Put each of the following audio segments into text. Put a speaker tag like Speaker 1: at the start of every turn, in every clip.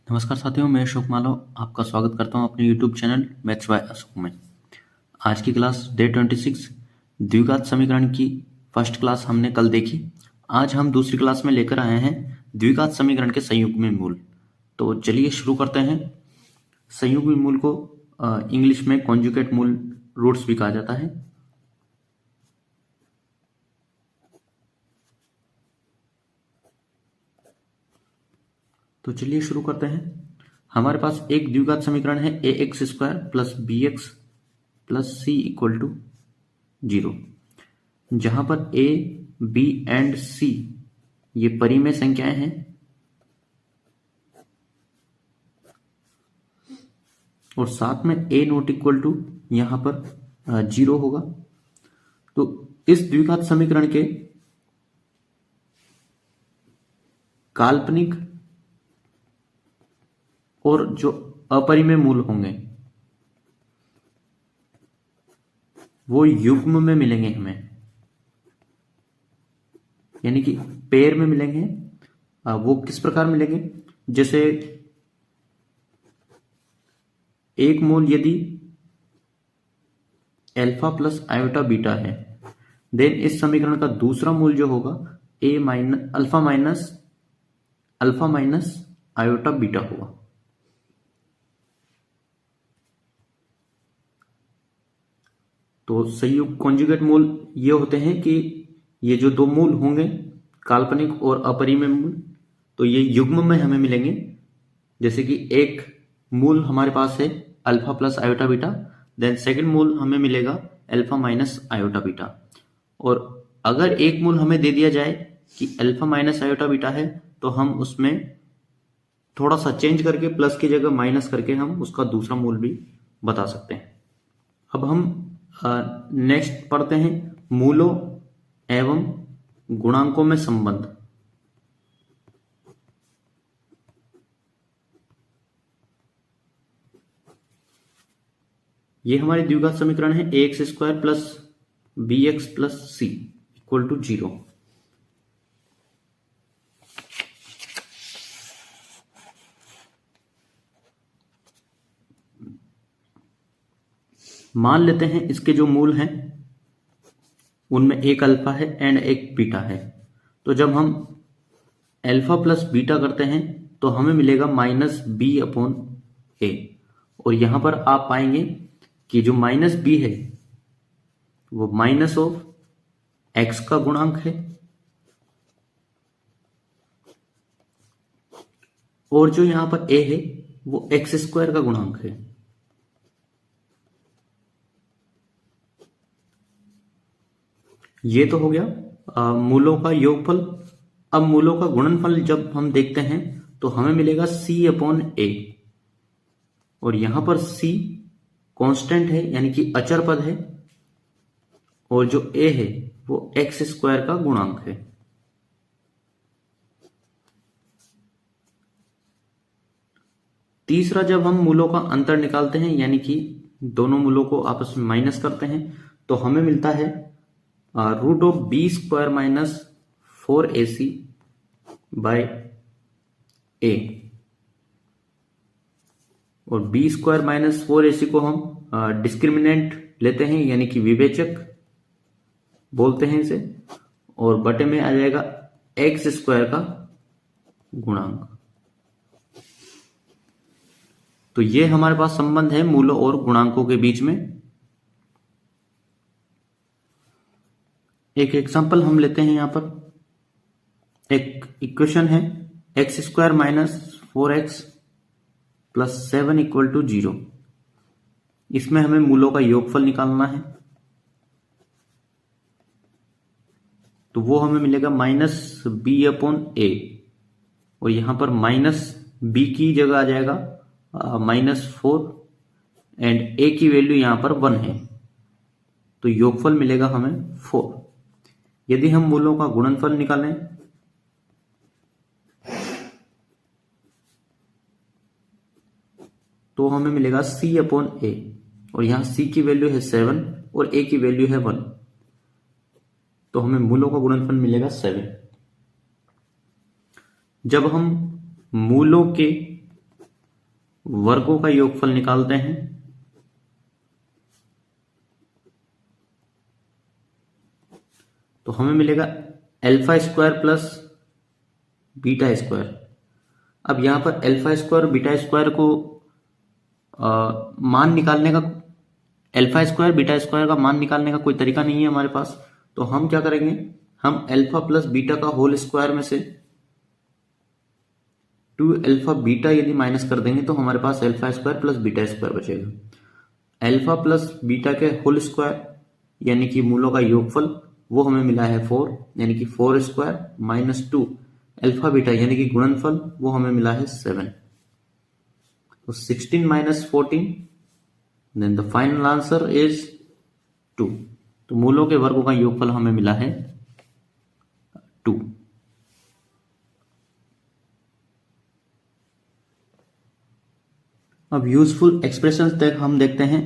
Speaker 1: नमस्कार साथियों, मैं अशोक मालव आपका स्वागत करता हूं अपने YouTube channel maths by Ashok में। आज की क्लास डे 26 द्विघात समीकरण की फर्स्ट क्लास हमने कल देखी। आज हम दूसरी क्लास में लेकर आए हैं द्विघात समीकरण के संयुग्मी मूल। तो चलिए शुरू करते हैं। संयुग्मी मूल को इंग्लिश में कॉन्जुगेट मूल रूट्स भी कहा जाता है। तो चलिए शुरू करते हैं। हमारे पास एक द्विघात समीकरण है A X square plus B X plus C equal to 0, जहां पर ए बी एंड सी ये परिमेय संख्याएं हैं और साथ में ए नॉट इक्वल टू यहां पर 0 होगा। तो इस द्विघात समीकरण के काल्पनिक और जो अपरिमेय मूल होंगे वो युग्म में मिलेंगे हमें, यानी कि पेयर में मिलेंगे। वो किस प्रकार मिलेंगे? जैसे एक मूल यदि अल्फा प्लस आयोटा बीटा है, देन इस समीकरण का दूसरा मूल जो होगा A minus alpha minus iota beta होगा। तो संयुक्त कॉन्जुगेट मूल ये होते हैं कि ये जो दो मूल होंगे काल्पनिक और अपरिमेय मूल, तो ये युग्म में हमें मिलेंगे। जैसे कि एक मूल हमारे पास है alpha plus iota beta, then second मूल हमें मिलेगा अल्फा माइनस आयोटा बीटा। और अगर एक मूल हमें दे दिया जाए कि अल्फा माइनस आयोटा बीटा है, तो हम उसमें थोड़ा सा चेंज करके प्लस की जगह माइनस करके हम उसका दूसरा मूल भी बता सकते हैं। अब हम नेक्स्ट पढ़ते हैं मूलों एवं गुणांकों में संबंध। ये हमारे द्विघात समीकरण है A X square plus B X plus C equal to 0। मान लेते हैं इसके जो मूल हैं उनमें एक अल्फा है एंड एक बीटा है। तो जब हम अल्फा प्लस बीटा करते हैं तो हमें मिलेगा माइनस बी अपॉन ए, और यहां पर आप पाएंगे कि जो माइनस बी है वो माइनस ऑफ एक्स का गुणांक है, और जो यहां पर ए है वो एक्स स्क्वायर का गुणांक है। ये तो हो गया मूलों का योगफल। अब मूलों का गुणनफल जब हम देखते हैं तो हमें मिलेगा c अपॉन ए, और यहां पर c कांस्टेंट है यानी कि अचर पद है, और जो a है वो एक्स स्क्वायर का गुणांक है। तीसरा, जब हम मूलों का अंतर निकालते हैं यानी कि दोनों मूलों को आपस में माइनस करते हैं, तो हमें मिलता है root of B square minus 4ac by A. और बी स्क्वायर माइनस 4ac को हम डिस्क्रिमिनेंट लेते हैं यानी कि विवेचक बोलते हैं इसे, और बटे में आ जाएगा एक्स स्क्वायर का गुणांक। तो ये हमारे पास संबंध है मूलों और गुणांकों के बीच में। एक एग्जांपल हम लेते हैं। यहां पर एक इक्वेशन है X square minus 4x plus 7 equal to 0। इसमें हमें मूलों का योगफल निकालना है, तो वो हमें मिलेगा माइनस बी अपॉन ए, और यहां पर माइनस बी की जगह आ जाएगा -4 एंड ए की वैल्यू यहां पर 1 है, तो योगफल मिलेगा हमें 4। यदि हम मूलों का गुणनफल निकालें तो हमें मिलेगा c अपॉन ए, और यहां c की वैल्यू है 7 और a की वैल्यू है 1, तो हमें मूलों का गुणनफल मिलेगा 7। जब हम मूलों के वर्गों का योगफल निकालते हैं, तो हमें मिलेगा alpha square plus beta square. अब यहां पर अल्फा स्क्वायर और बीटा स्क्वायर को मान निकालने का, अल्फा स्क्वायर बीटा स्क्वायर का मान निकालने का कोई तरीका नहीं है हमारे पास। तो हम क्या करेंगे, हम अल्फा प्लस बीटा का होल स्क्वायर में से 2 अल्फा बीटा यदि माइनस कर देंगे तो हमारे पास alpha square plus beta square बचेगा। अल्फा प्लस बीटा के होल स्क्वायर यानी कि मूलों का योगफल वो हमें मिला है 4, यानी कि 4 स्क्वायर माइनस 2 अल्फा बीटा यानी कि गुणनफल वो हमें मिला है 7। तो 16 minus 14, then the final answer is 2। तो मूलों के वर्गों का योगफल हमें मिला है 2। अब यूजफुल एक्सप्रेशंस तक हम देखते हैं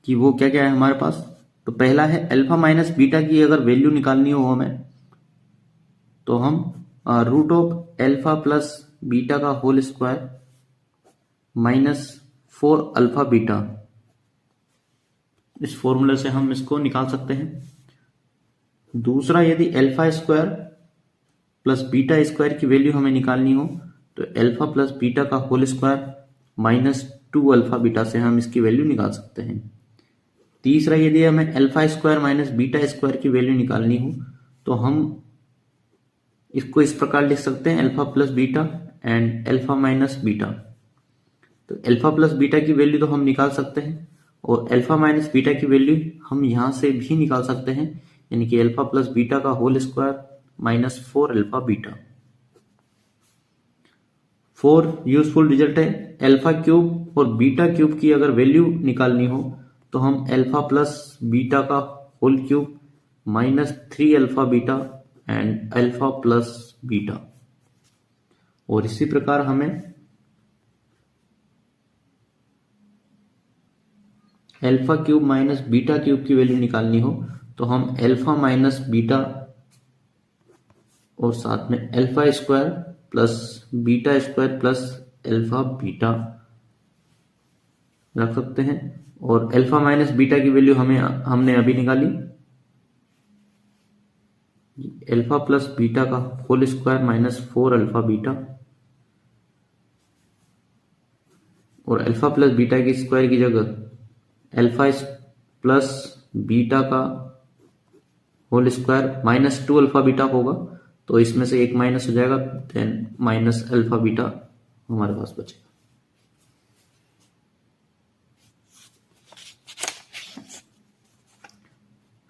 Speaker 1: कि वो क्या क्या है हमारे पास। तो पहला है अल्फा माइनस बीटा की अगर वैल्यू निकालनी हो हमें, तो हम root of alpha plus beta का whole square minus 4 alpha beta, इस फॉर्मूले से हम इसको निकाल सकते हैं। दूसरा, यदि alpha square plus beta square की वैल्यू हमें निकालनी हो तो अल्फा प्लस बीटा का whole square minus 2 alpha beta से हम इसकी वैल्यू निकाल सकते हैं। तीसरा, यदि हमें alpha square minus beta square की वैल्यू निकालनी हो तो हम इसको इस प्रकार लिख सकते हैं, alpha plus beta and alpha minus beta. तो अल्फा प्लस बीटा की वैल्यू तो हम निकाल सकते हैं और अल्फा माइनस बीटा की वैल्यू हम यहां से भी निकाल सकते हैं, यानी कि अल्फा प्लस बीटा का whole square minus 4 alpha beta. 4 useful result है। अल्फा क्यूब और बीटा क्यूब की अगर वैल्यू निकालनी हो तो हम अल्फा प्लस बीटा का whole cube minus 3 alpha beta and alpha plus beta. और इसी प्रकार हमें alpha cube minus beta cube की वैल्यू निकालनी हो तो हम अल्फा माइनस बीटा और साथ में alpha square plus beta square plus alpha beta रख सकते हैं। और अल्फा माइनस बीटा की वैल्यू हमने अभी निकाली, अल्फा प्लस बीटा का whole square minus 4 alpha beta, और अल्फा प्लस बीटा की स्क्वायर की जगह अल्फा प्लस बीटा का whole square minus 2 alpha beta होगा, तो इसमें से एक माइनस हो जाएगा, देन माइनस अल्फा बीटा हमारे पास बचेगा।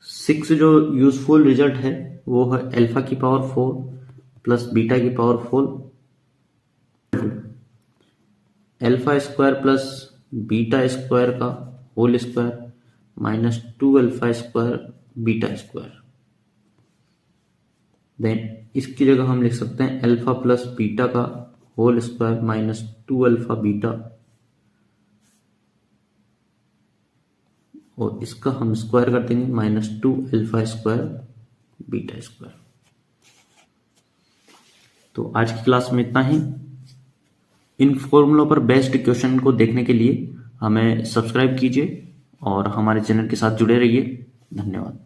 Speaker 1: सिक्स जो यूजफुल रिजल्ट है वो है अल्फा की पावर 4 प्लस बीटा की power 4, alpha square plus beta square का whole square minus 2 alpha square beta square. Then इसकी जगह हम लिख सकते हैं अल्फा प्लस बीटा का whole square minus 2 alpha beta, और इसका हम स्क्वायर कर देंगे minus 2 alpha square beta square. तो आज की क्लास में इतना ही। इन फॉर्मूलों पर बेस्ड क्वेश्चन को देखने के लिए हमें सब्सक्राइब कीजिए और हमारे चैनल के साथ जुड़े रहिए। धन्यवाद।